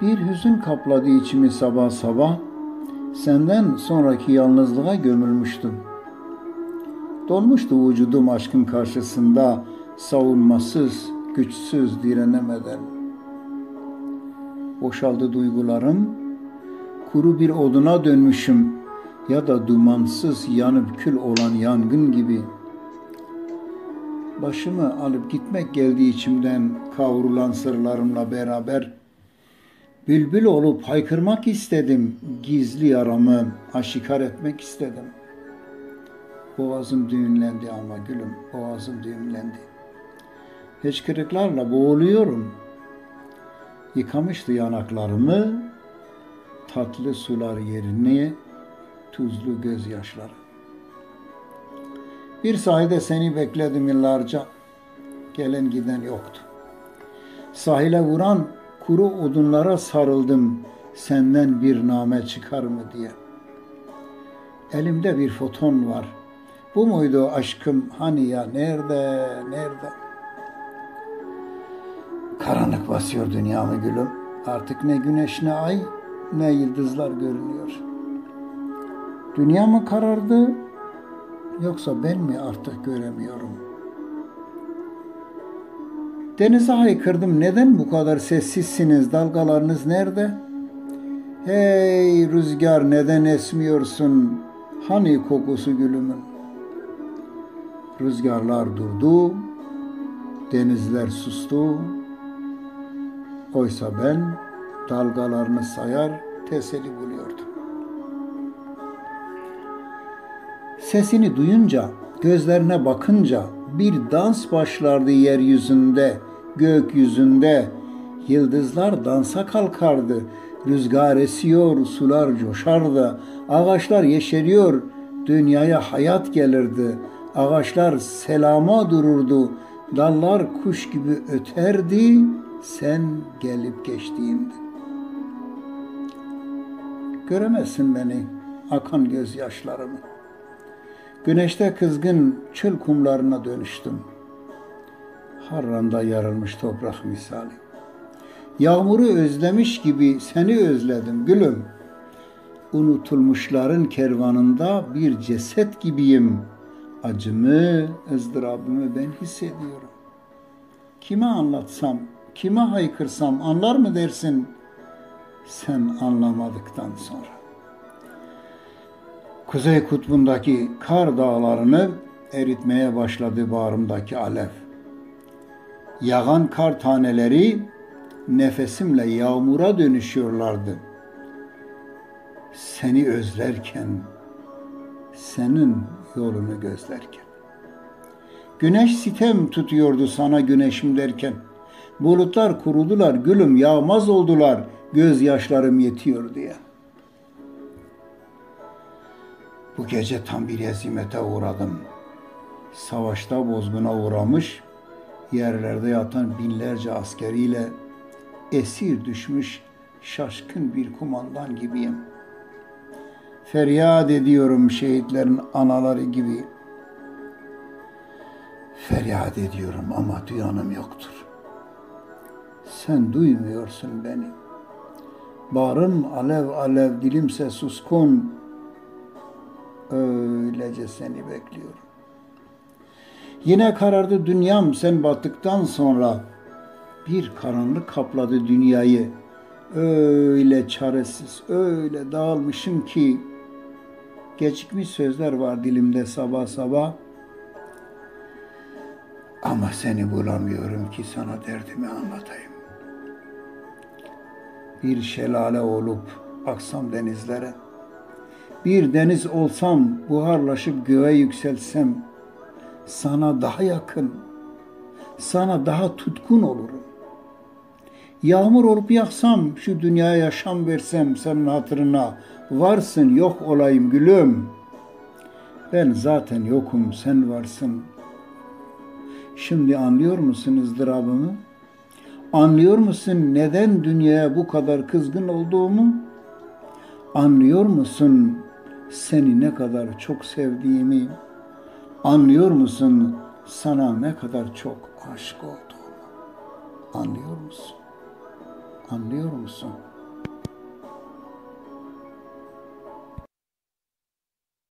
Bir hüzün kapladı içimi sabah sabah, senden sonraki yalnızlığa gömülmüştüm. Dolmuştu vücudum aşkın karşısında, savunmasız, güçsüz direnemeden. Boşaldı duygularım, kuru bir oduna dönmüşüm ya da dumansız yanıp kül olan yangın gibi. Başımı alıp gitmek geldi içimden kavrulan sırlarımla beraber. Bülbül olup haykırmak istedim, gizli yaramı aşikar etmek istedim. Boğazım düğümlendi ama gülüm, boğazım düğümlendi. Hıçkırıklarla boğuluyorum. Yıkamıştı yanaklarımı, tatlı sular yerine tuzlu gözyaşları. Bir sahilde seni bekledim yıllarca, gelen giden yoktu. Sahile vuran kuru odunlara sarıldım, senden bir name çıkar mı diye. Elimde bir foton var. Bu muydu aşkım hani ya, nerede, nerede? Karanlık basıyor dünyamı gülüm. Artık ne güneş ne ay ne yıldızlar görünüyor. Dünya mı karardı yoksa ben mi artık göremiyorum? Denize haykırdım, neden bu kadar sessizsiniz, dalgalarınız nerede? Hey rüzgar, neden esmiyorsun, hani kokusu gülümün? Rüzgarlar durdu, denizler sustu. Oysa ben dalgalarını sayar, teselli buluyordum. Sesini duyunca, gözlerine bakınca bir dans başlardı yeryüzünde, gökyüzünde. Yıldızlar dansa kalkardı, rüzgar esiyor, sular coşardı, ağaçlar yeşeriyor, dünyaya hayat gelirdi. Ağaçlar selama dururdu, dallar kuş gibi öterdi, sen gelip geçtiğinde. Göremezsin beni, akan gözyaşlarımı. Güneşte kızgın çöl kumlarına dönüştüm. Harranda yarılmış toprak misali. Yağmuru özlemiş gibi seni özledim gülüm. Unutulmuşların kervanında bir ceset gibiyim. Acımı, ızdırabımı ben hissediyorum. Kime anlatsam, kime haykırsam anlar mı dersin sen anlamadıktan sonra? Kuzey kutbundaki kar dağlarını eritmeye başladı bağrımdaki alev. Yağan kar taneleri nefesimle yağmura dönüşüyorlardı. Seni özlerken, senin yolunu gözlerken. Güneş sitem tutuyordu sana güneşim derken. Bulutlar kurudular, gülüm yağmaz oldular, gözyaşlarım yetiyor diye. Bu gece tam bir hezimete uğradım. Savaşta bozguna uğramış, yerlerde yatan binlerce askeriyle esir düşmüş şaşkın bir kumandan gibiyim. Feryat ediyorum şehitlerin anaları gibi. Feryat ediyorum ama duyanım yoktur. Sen duymuyorsun beni. Bağrım alev alev, dilimse suskun. Öylece seni bekliyorum. Yine karardı dünyam sen battıktan sonra. Bir karanlık kapladı dünyayı. Öyle çaresiz, öyle dağılmışım ki gecikmiş sözler var dilimde sabah sabah. Ama seni bulamıyorum ki sana derdimi anlatayım. Bir şelale olup aksam denizlere, bir deniz olsam buharlaşıp göğe yükselsem, sana daha yakın, sana daha tutkun olurum. Yağmur olup yaksam, şu dünyaya yaşam versem senin hatırına, varsın yok olayım gülüm. Ben zaten yokum, sen varsın. Şimdi anlıyor musun ızdırabımı? Anlıyor musun neden dünyaya bu kadar kızgın olduğumu? Anlıyor musun seni ne kadar çok sevdiğimi? Anlıyor musun sana ne kadar çok aşık olduğumu? Anlıyor musun? Anlıyor musun?